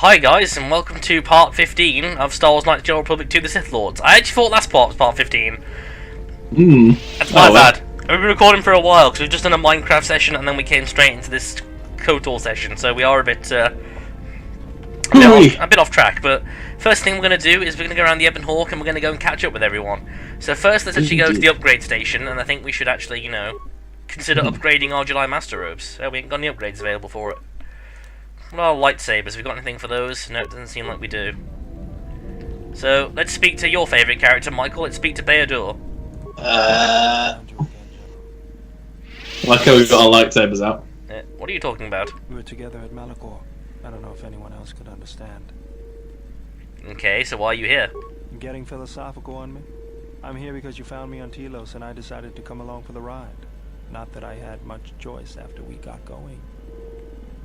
Hi guys, and welcome to part 15 of Star Wars Knights of the Old Republic 2 The Sith Lords. I actually thought last part was part 15. That's my bad. We've been recording for a while, because we've just done a Minecraft session, and then we came straight into this KOTOR session, so we are a bit off track, but first thing we're going to do is we're going to go around the Ebon Hawk, and we're going to go and catch up with everyone. So first, let's actually go to the upgrade station, and I think we should actually, consider upgrading our Jedi Master Robes. We ain't got any upgrades available for it. Well, lightsabers, we got anything for those? No, it doesn't seem like we do. So, let's speak to your favourite character, Michael. Let's speak to Beodor. Like how we've got our lightsabers out. What are you talking about? We were together at Malachor. I don't know if anyone else could understand. Okay, so why are you here? You getting philosophical on me? I'm here because you found me on Telos and I decided to come along for the ride. Not that I had much choice after we got going.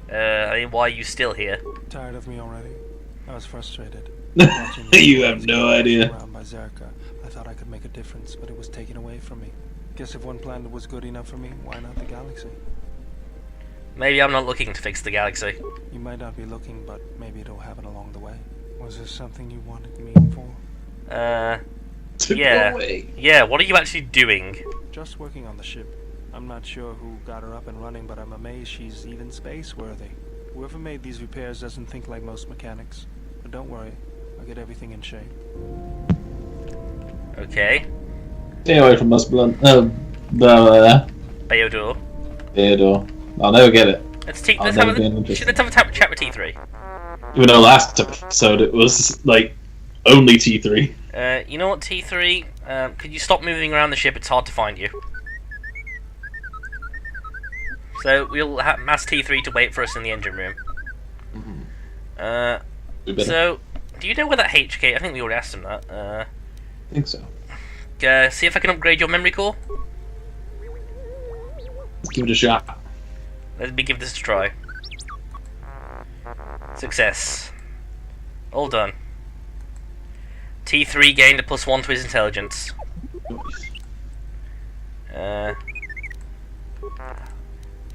Why are you still here? Tired of me already? I was frustrated. You have no idea. Around by Zerka. I thought I could make a difference, but it was taken away from me. Guess if one planet was good enough for me, why not the galaxy? Maybe I'm not looking to fix the galaxy. You might not be looking, but maybe it'll happen along the way. Was there something you wanted me for? Yeah, what are you actually doing? Just working on the ship. I'm not sure who got her up and running, but I'm amazed she's even space-worthy. Whoever made these repairs doesn't think like most mechanics. But don't worry, I'll get everything in shape. Okay. Stay away from us, Blunt. Beodor. Theodore. I'll never get it. Let's have a chat with T3. Even though last episode it was, like, only T3. You know what, T3? Could you stop moving around the ship? It's hard to find you. So we'll ask T3 to wait for us in the engine room. So, do you know where that HK? I think we already asked him that. I think so. See if I can upgrade your memory core. Let's give it a shot. Let me give this a try. Success. All done. T3 gained a +1 to his intelligence.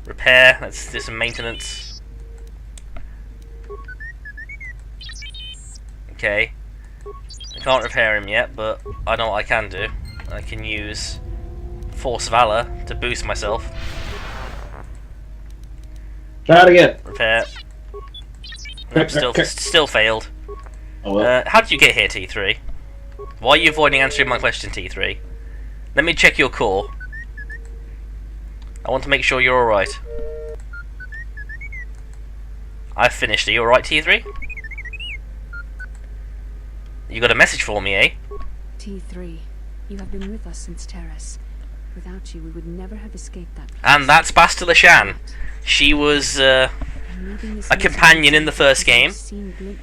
Repair, let's do some maintenance. Okay. I can't repair him yet, but I know what I can do. I can use Force Valor to boost myself. Try it again. Repair. Nope, still failed. Oh well. How did you get here, T3? Why are you avoiding answering my question, T3? Let me check your core. I want to make sure you're alright. I've finished. Are you alright, T3? You got a message for me, eh? T3, you have been with us since Terrace. Without you, we would never have escaped that place. And that's Bastila Shan. She was a companion in the first game,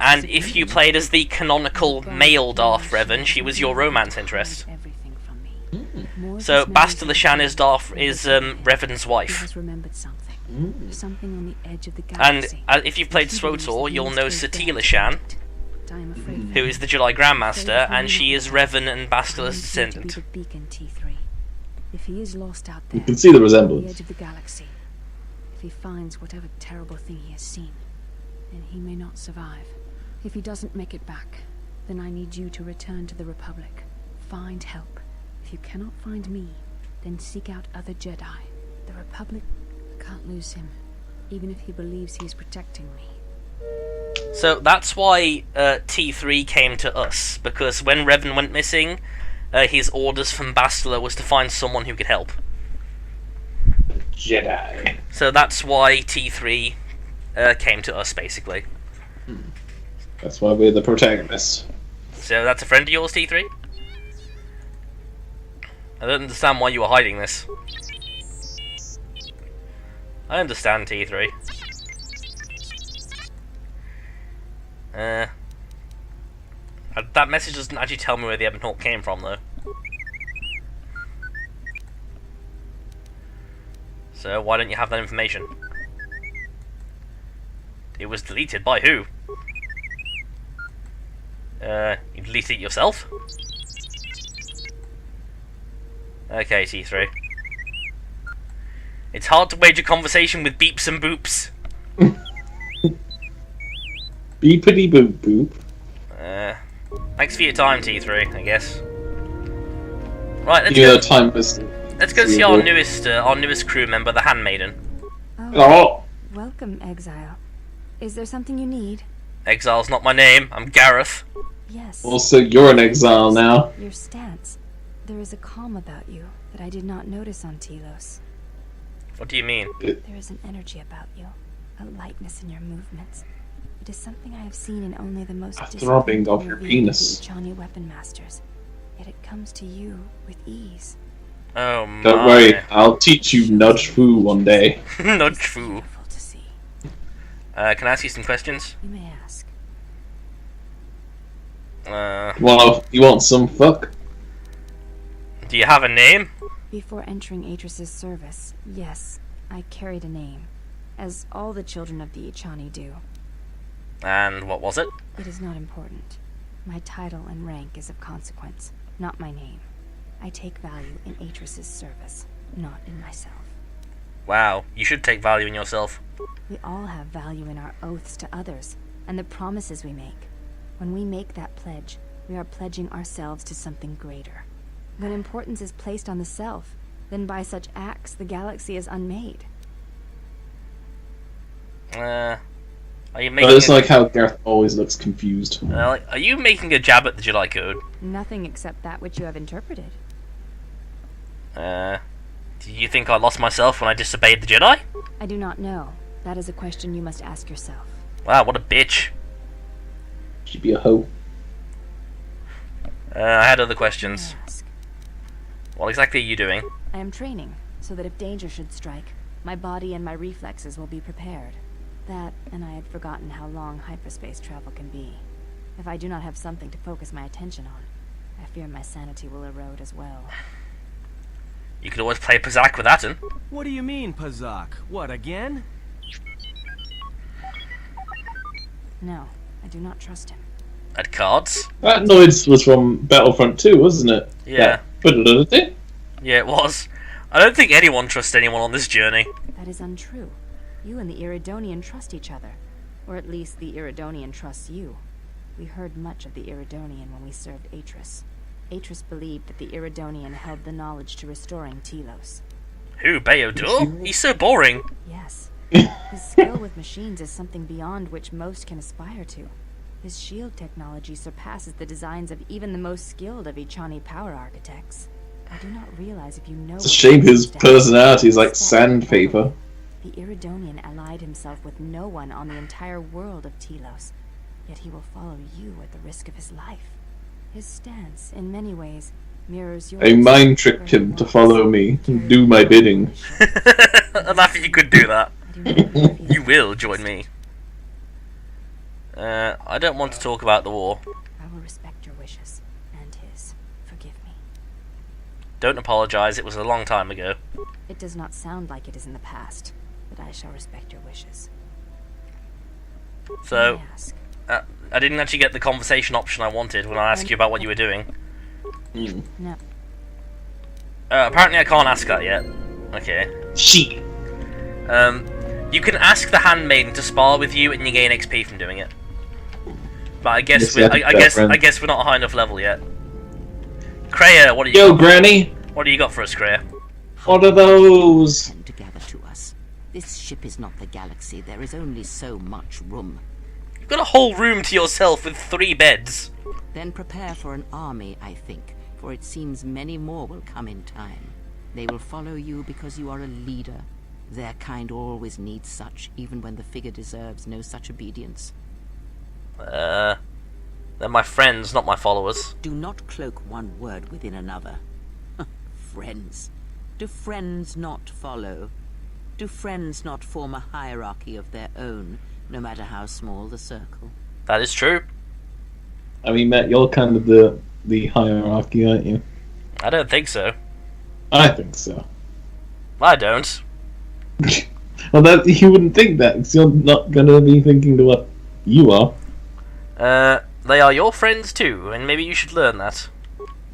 and if you played as the canonical male Darth Revan, she was your romance interest. So Bastila Shan is Revan's wife. And if you've played SWTOR, you'll know Satila Shan, who is the Jedi Grandmaster, and she is Revan and Bastila's descendant. You can see the resemblance. If he finds whatever terrible thing he has seen, then he may not survive. If he doesn't make it back, then I need you to return to the Republic. Find help. If you cannot find me, then seek out other Jedi. The Republic can't lose him, even if he believes he is protecting me. So that's why T3 came to us, because when Revan went missing, his orders from Bastila was to find someone who could help. Jedi. So that's why T3 came to us, basically. That's why we're the protagonists. So that's a friend of yours, T3? I don't understand why you were hiding this. I understand, T3. That message doesn't actually tell me where the Ebon Hawk came from, though. So why don't you have that information? It was deleted by who? You deleted it yourself? Okay, T3. It's hard to wage a conversation with beeps and boops. Beepity boop boop. Thanks for your time, T3, I guess. Right, let's go see our newest crew member, the Handmaiden. Oh. Welcome, Exile. Is there something you need? Exile's not my name. I'm Gareth. Yes. Also, you're an exile now. Your stance. There is a calm about you that I did not notice on Telos. What do you mean? There is an energy about you, a lightness in your movements. It is something I have seen in only the most After rubbing off your penis. Ichani weapon masters. Yet it comes to you with ease. Oh my. Don't worry, I'll teach you nudge foo one day. Nudge foo. Beautiful to see. Can I ask you some questions? You may ask. Well, you want some fuck? Do you have a name? Before entering Atris's service, yes, I carried a name, as all the children of the Ichani do. And what was it? It is not important. My title and rank is of consequence, not my name. I take value in Atris's service, not in myself. Wow, you should take value in yourself. We all have value in our oaths to others, and the promises we make. When we make that pledge, we are pledging ourselves to something greater. When importance is placed on the self, then by such acts the galaxy is unmade. Are you But making? it's like how Gareth always looks confused. Are you making a jab at the Jedi Code? Nothing except that which you have interpreted. Do you think I lost myself when I disobeyed the Jedi? I do not know. That is a question you must ask yourself. Wow, what a bitch. She'd be a hoe. I had other questions. Ask. What exactly are you doing? I am training, so that if danger should strike, my body and my reflexes will be prepared. That, and I had forgotten how long hyperspace travel can be. If I do not have something to focus my attention on, I fear my sanity will erode as well. You could always play Pazak with Atten. What do you mean, Pazak? What, again? No, I do not trust him. At cards? That noise was from Battlefront 2, wasn't it? Yeah. Yeah, Yeah, it was. I don't think anyone trusts anyone on this journey. That is untrue. You and the Iridonian trust each other. Or at least the Iridonian trusts you. We heard much of the Iridonian when we served Atris. Atris believed that the Iridonian held the knowledge to restoring Telos. Who, Beodur? He's so boring. Yes. His skill with machines is something beyond which most can aspire to. His shield technology surpasses the designs of even the most skilled of Ichani power architects. I do not realize if you know... It's a shame his personality is like sandpaper. The Iridonian allied himself with no one on the entire world of Telos, yet he will follow you at the risk of his life. His stance, in many ways, mirrors yours. I mind tricked him to follow me and do my bidding. I'm happy you could do that. You will join me. I don't want to talk about the war. I will respect your wishes, and his. Forgive me. Don't apologize, it was a long time ago. It does not sound like it is in the past, but I shall respect your wishes. So, May I ask? I didn't actually get the conversation option I wanted when I asked you about what you were doing. No. Apparently I can't ask that yet. Okay. She. You can ask the Handmaiden to spar with you and you gain XP from doing it. But I guess Yes, I guess we're not a high enough level yet. Kreia, what do you Yo, got? Granny! What do you got for us, Kreia? What are those? Come together to us. This ship is not the galaxy. There is only so much room. You've got a whole room to yourself with 3 beds. Then prepare for an army, I think, for it seems many more will come in time. They will follow you because you are a leader. Their kind always needs such, even when the figure deserves no such obedience. They're my friends, not my followers. Do not cloak one word within another. Friends. Do friends not follow? Do friends not form a hierarchy of their own, no matter how small the circle? That is true. I mean, Matt, you're kind of the hierarchy, aren't you? I don't think so. I think so. I don't. Well, that you wouldn't think that, because you're not going to be thinking to what you are. They are your friends too, and maybe you should learn that.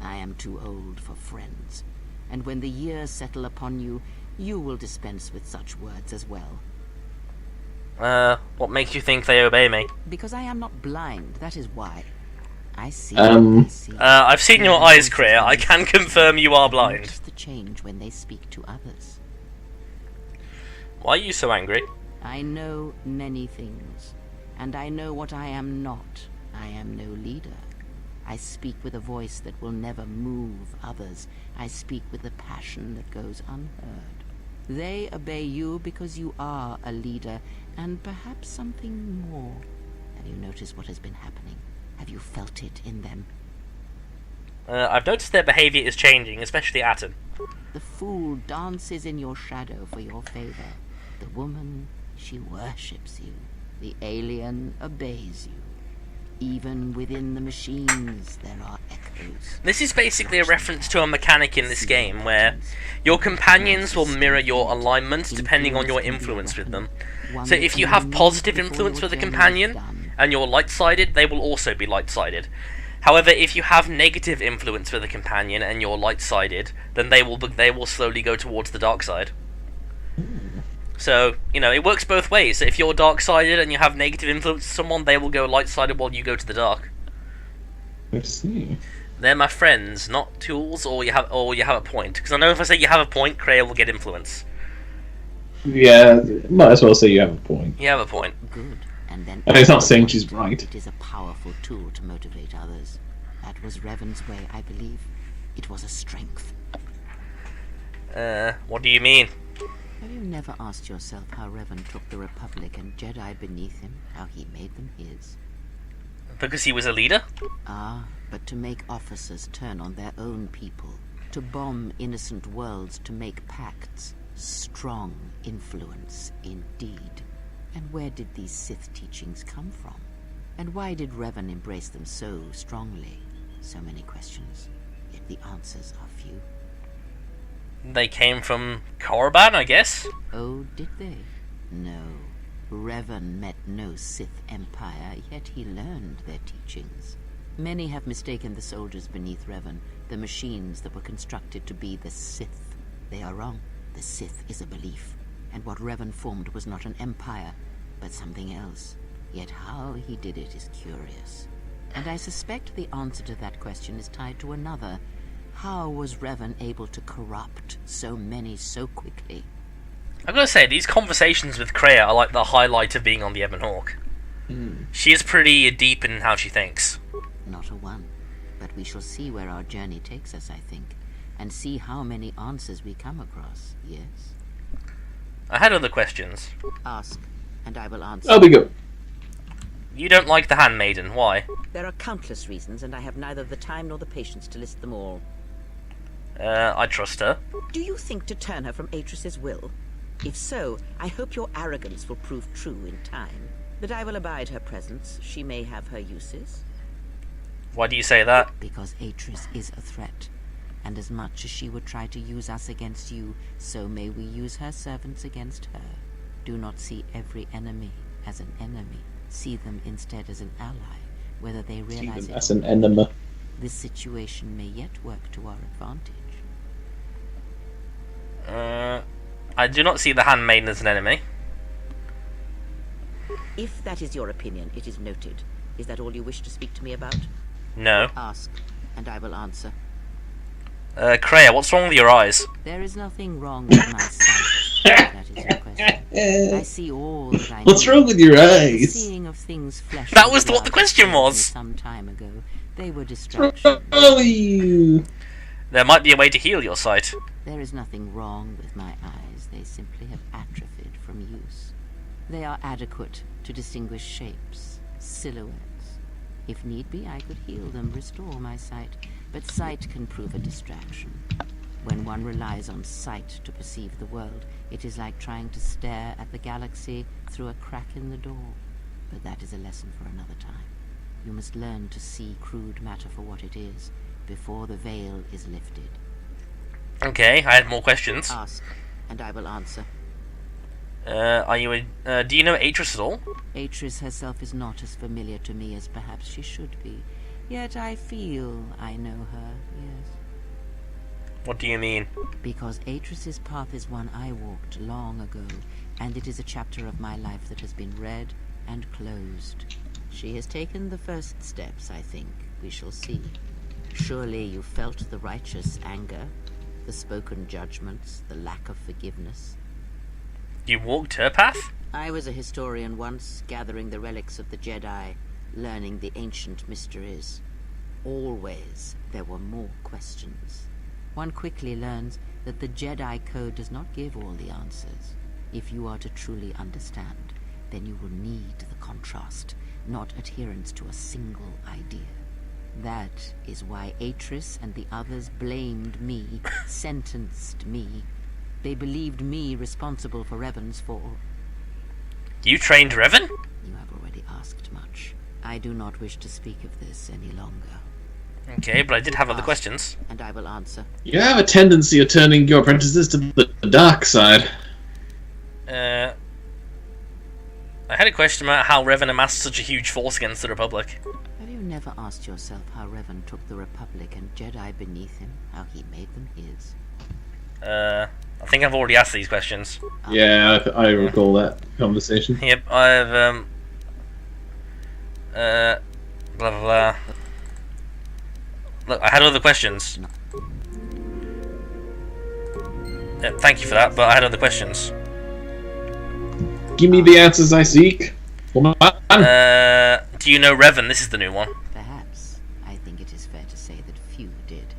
I am too old for friends, and when the years settle upon you, you will dispense with such words as well. What makes you think they obey me? Because I am not blind, that is why. I see. I've seen your eyes, Kreia. I can confirm you are blind. Notice the change when they speak to others. Why are you so angry? I know many things, and I know what I am not. I am no leader. I speak with a voice that will never move others. I speak with a passion that goes unheard. They obey you because you are a leader, and perhaps something more. Have you noticed what has been happening? Have you felt it in them? I've noticed their behaviour is changing, especially Atten. The fool dances in your shadow for your favor. The woman, she worships you. The alien obeys you. Even within the machines, there are echoes. This is basically a reference to a mechanic in this game where your companions will mirror your alignments depending on your influence with them. So if you have positive influence with a companion and you're light-sided, they will also be light-sided. However, if you have negative influence with a companion and you're light-sided, then they will slowly go towards the dark side. So, you know, it works both ways. If you're dark-sided and you have negative influence with someone, they will go light-sided while you go to the dark. I see. They're my friends, not tools, or you have a point. Because I know if I say you have a point, Kreia will get influence. Yeah, might as well say you have a point. You have a point. Good. And then And it's not saying she's right. it is a powerful tool to motivate others. That was Revan's way, I believe. It was a strength. What do you mean? Have you never asked yourself how Revan took the Republic and Jedi beneath him, how he made them his? Because he was a leader? Ah, but to make officers turn on their own people, to bomb innocent worlds, to make pacts. Strong influence, indeed. And where did these Sith teachings come from? And why did Revan embrace them so strongly? So many questions, yet the answers are few. They came from Korriban, I guess? Oh, did they? No. Revan met no Sith empire, yet he learned their teachings. Many have mistaken the soldiers beneath Revan, the machines that were constructed to be the Sith. They are wrong. The Sith is a belief, and what Revan formed was not an empire, but something else. Yet how he did it is curious. And I suspect the answer to that question is tied to another. How was Revan able to corrupt so many so quickly? I've got to say, these conversations with Kreia are like the highlight of being on the Ebon Hawk. She is pretty deep in how she thinks. Not a one. But we shall see where our journey takes us, I think, and see how many answers we come across, yes? I had other questions. Ask, and I will answer. There we go. You don't like the Handmaiden, why? There are countless reasons, and I have neither the time nor the patience to list them all. I trust her. Do you think to turn her from Atris's will? If so, I hope your arrogance will prove true in time. But I will abide her presence. She may have her uses. Why do you say that? Because Atris is a threat. And as much as she would try to use us against you, so may we use her servants against her. Do not see every enemy as an enemy. See them instead as an ally, whether they realize it As an enema. This situation may yet work to our advantage. I do not see the Handmaiden as an enemy. If that is your opinion, it is noted. Is that all you wish to speak to me about? No. Ask, and I will answer. Kreia, what's wrong with your eyes? There is nothing wrong with my sight. That is your question. I see all that I What's need. wrong with your The eyes? seeing of things flesh That and was what the blood question happened was. Some time ago. They were What's distractions. wrong with you? There might be a way to heal your sight. There is nothing wrong with my eyes. They simply have atrophied from use. They are adequate to distinguish shapes, silhouettes. If need be, I could heal them, restore my sight. But sight can prove a distraction. When one relies on sight to perceive the world, it is like trying to stare at the galaxy through a crack in the door. But that is a lesson for another time. You must learn to see crude matter for what it is, before the veil is lifted. Okay, I had more questions. Ask, and I will answer. Do you know Atris at all? Atris herself is not as familiar to me as perhaps she should be. Yet I feel I know her, yes. What do you mean? Because Atris's path is one I walked long ago, and it is a chapter of my life that has been read and closed. She has taken the first steps, I think. We shall see. Surely you felt the righteous anger, the spoken judgments, the lack of forgiveness. You walked her path? I was a historian once, gathering the relics of the Jedi, learning the ancient mysteries. Always there were more questions. One quickly learns that the Jedi Code does not give all the answers. If you are to truly understand, then you will need the contrast, not adherence to a single idea. That is why Atris and the others blamed me, sentenced me. They believed me responsible for Revan's fall. You trained Revan? You have already asked much. I do not wish to speak of this any longer. Okay, but I did have other questions. And I will answer. You have a tendency of turning your apprentices to the dark side. I had a question about how Revan amassed such a huge force against the Republic. Have you never asked yourself how Revan took the Republic and Jedi beneath him, how he made them his? I think I've already asked these questions. Yeah, I recall that conversation. Yep, I've, blah blah blah. Look, I had other questions. Thank you for that, but I had other questions. Give me the answers I seek. Come on. Do you know Revan? This is the new one. Perhaps. I think it is fair to say that few did.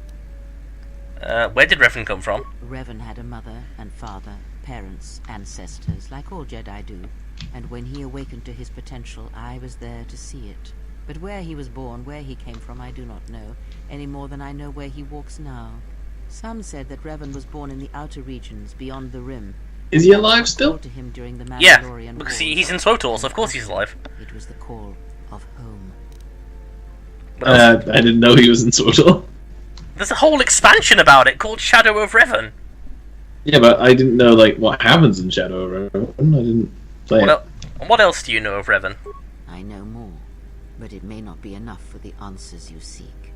Where did Revan come from? Revan had a mother and father, parents, ancestors, like all Jedi do. And when he awakened to his potential, I was there to see it. But where he was born, where he came from, I do not know, any more than I know where he walks now. Some said that Revan was born in the outer regions, beyond the Rim. Is he alive still? To him during the Yeah, Mandalorian because Wars. he's in SWTOR, so of course he's alive. It was the call of home. What else? I didn't know he was in SWTOR. There's a whole expansion about it called Shadow of Revan. Yeah, but I didn't know like what happens in Shadow of Revan. I didn't play it. What else do you know of Revan? I know more, but it may not be enough for the answers you seek.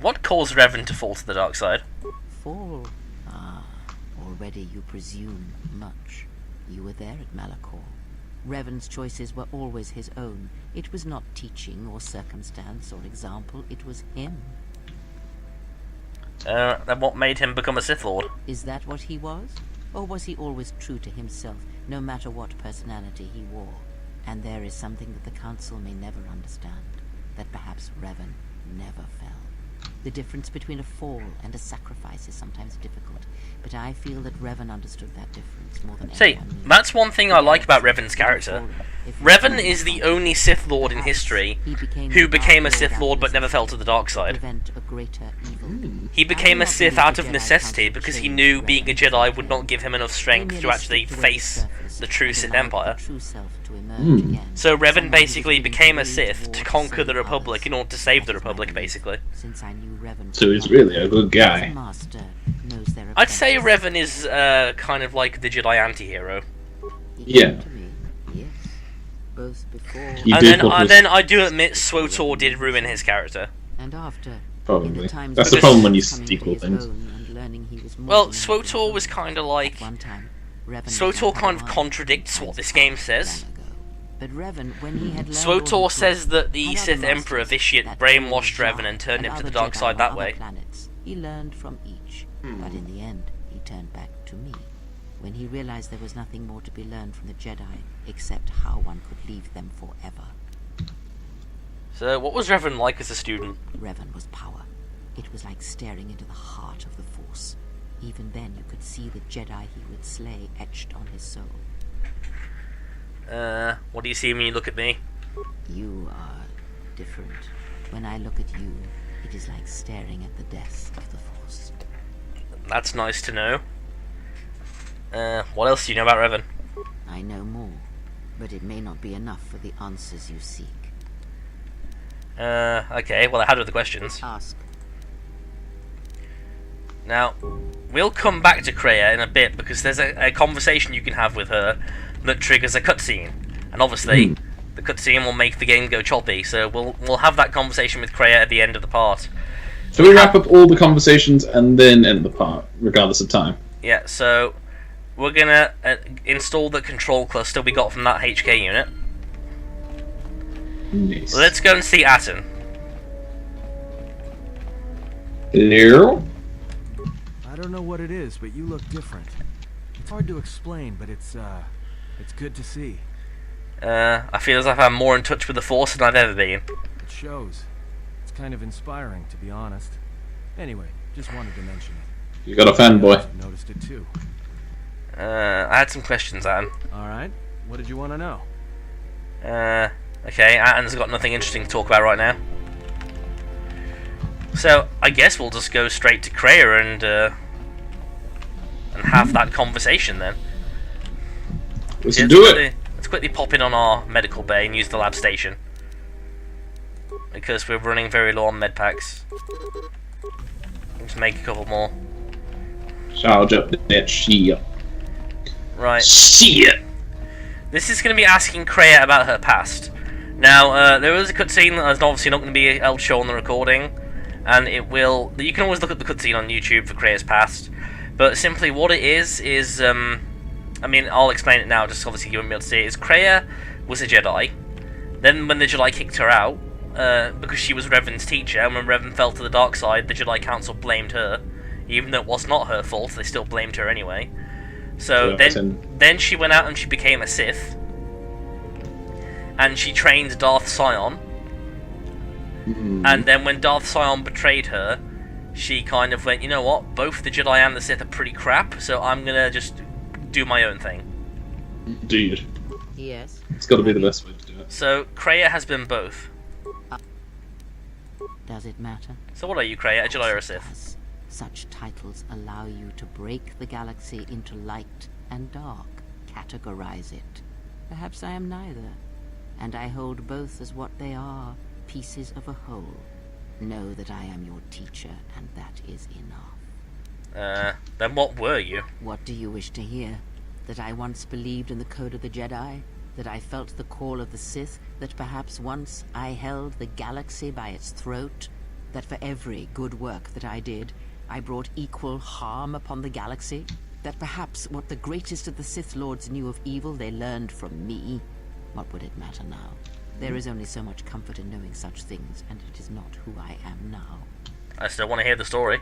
What caused Revan to fall to the dark side? Fall? Ah, already you presume much. You were there at Malachor. Revan's choices were always his own. It was not teaching or circumstance or example, it was him. Then what made him become a Sith Lord? Is that what he was? Or was he always true to himself, no matter what personality he wore? And there is something that the Council may never understand, that perhaps Revan never fell. The difference between a fall and a sacrifice is sometimes difficult, but I feel that Revan understood that difference more than See, anyone knew. that's one thing I like about Revan's character. Revan is the only Sith Lord in history who became a Sith Lord but never fell to the dark side. Prevent a greater evil. He became a Sith out of necessity because he knew being a Jedi would not give him enough strength to actually face the true Sith Empire. So Revan basically became a Sith to conquer the Republic in order to save the Republic, basically. So he's really a good guy. I'd say Revan is kind of like the Jedi anti-hero. Yeah. And then I do admit SWTOR did ruin his character. And after, probably. That's the problem when you sequel things. Well, SWTOR was kind of like... SWTOR kind of contradicts what this game says. SWTOR says that the Sith Emperor Vitiate brainwashed Revan and turned him to the dark side that way. He learned from each, but in the end, he turned back to me. When he realized there was nothing more to be learned from the Jedi, except how one could leave them forever. So, what was Revan like as a student? Revan was power. It was like staring into the heart of the Force. Even then, you could see the Jedi he would slay etched on his soul. What do you see when you look at me? You are different. When I look at you, it is like staring at the death of the Force. That's nice to know. What else do you know about Revan? I know more, but it may not be enough for the answers you seek. Okay, well I had other questions. Ask. Now, we'll come back to Kreia in a bit, because there's a conversation you can have with her that triggers a cutscene. And obviously, the cutscene will make the game go choppy, so we'll have that conversation with Kreia at the end of the part. So we wrap up all the conversations and then end the part, regardless of time. Yeah, so we're gonna install the control cluster we got from that HK unit. Nice. Let's go and see Atten. Hello? I don't know what it is, but you look different. It's hard to explain, but it's good to see. I feel as if I'm more in touch with the Force than I've ever been. It shows. It's kind of inspiring, to be honest. Anyway, just wanted to mention it. You got a fanboy. I've noticed it too. I had some questions, Atten. Alright, what did you want to know? Okay, Atten's got nothing interesting to talk about right now. So, I guess we'll just go straight to Kreia and have that conversation then. Let's do it! Let's quickly pop in on our medical bay and use the lab station. Because we're running very low on med packs. Let's make a couple more. Charge up that shit. Right. Shit! This is going to be asking Kreia about her past. Now, there is a cutscene that is obviously not going to be able to show on the recording. And it will... You can always look at the cutscene on YouTube for Kreia's past. But simply what it is... I mean, I'll explain it now, just obviously you won't be able to see it. Is Kreia was a Jedi. Then when the Jedi kicked her out, because she was Revan's teacher, and when Revan fell to the dark side, the Jedi Council blamed her. Even though it was not her fault, they still blamed her anyway. So then she went out and she became a Sith. And she trained Darth Sion. And then when Darth Sion betrayed her, she kind of went, you know what, both the Jedi and the Sith are pretty crap, so I'm gonna just do my own thing. Dude. Yes. It's gotta be the best way to do it. So, Kreia has been both. Does it matter? So what are you, Kreia, a Jedi or a Sith? Such titles allow you to break the galaxy into light and dark, categorize it. Perhaps I am neither, and I hold both as what they are, pieces of a whole. Know that I am your teacher, and that is enough. Then what were you? What do you wish to hear? That I once believed in the code of the Jedi? That I felt the call of the Sith? That perhaps once I held the galaxy by its throat? That for every good work that I did, I brought equal harm upon the galaxy? That perhaps what the greatest of the Sith Lords knew of evil they learned from me? What would it matter now? There is only so much comfort in knowing such things, and it is not who I am now. I still want to hear the story.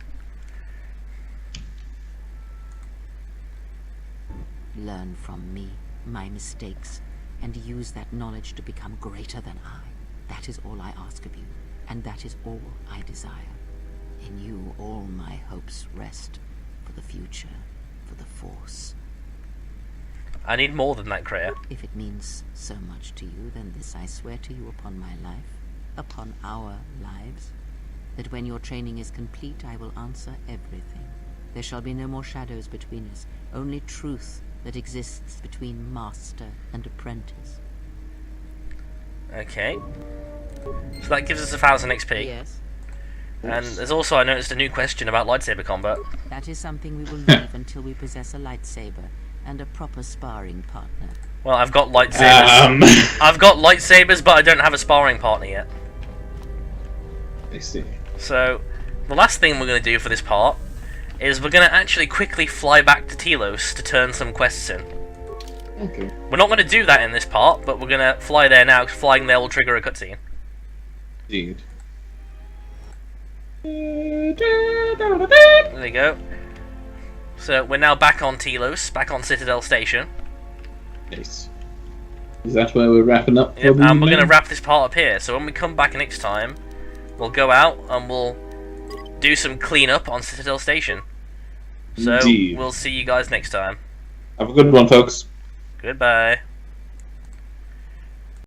Learn from me, my mistakes, and use that knowledge to become greater than I. That is all I ask of you, and that is all I desire. In you all my hopes rest, for the future, for the Force. I need more than that, Kreia. If it means so much to you, then this I swear to you upon my life, upon our lives, that when your training is complete, I will answer everything. There shall be no more shadows between us, only truth that exists between master and apprentice. Okay. So that gives us 1,000 XP. Yes. And there's also, I noticed, a new question about lightsaber combat. That is something we will leave until we possess a lightsaber and a proper sparring partner. Well, I've got lightsabers. I've got lightsabers, but I don't have a sparring partner yet. I see. So, the last thing we're going to do for this part is we're going to actually quickly fly back to Telos to turn some quests in. Okay. We're not going to do that in this part, but we're going to fly there now, because flying there will trigger a cutscene. Indeed. There we go. So, we're now back on Telos, back on Citadel Station. Nice. Is that where we're wrapping up? Yep, and we're going to wrap this part up here. So when we come back next time, we'll go out and we'll do some cleanup on Citadel Station. So, Indeed. we'll see you guys next time. Have a good one, folks. Goodbye.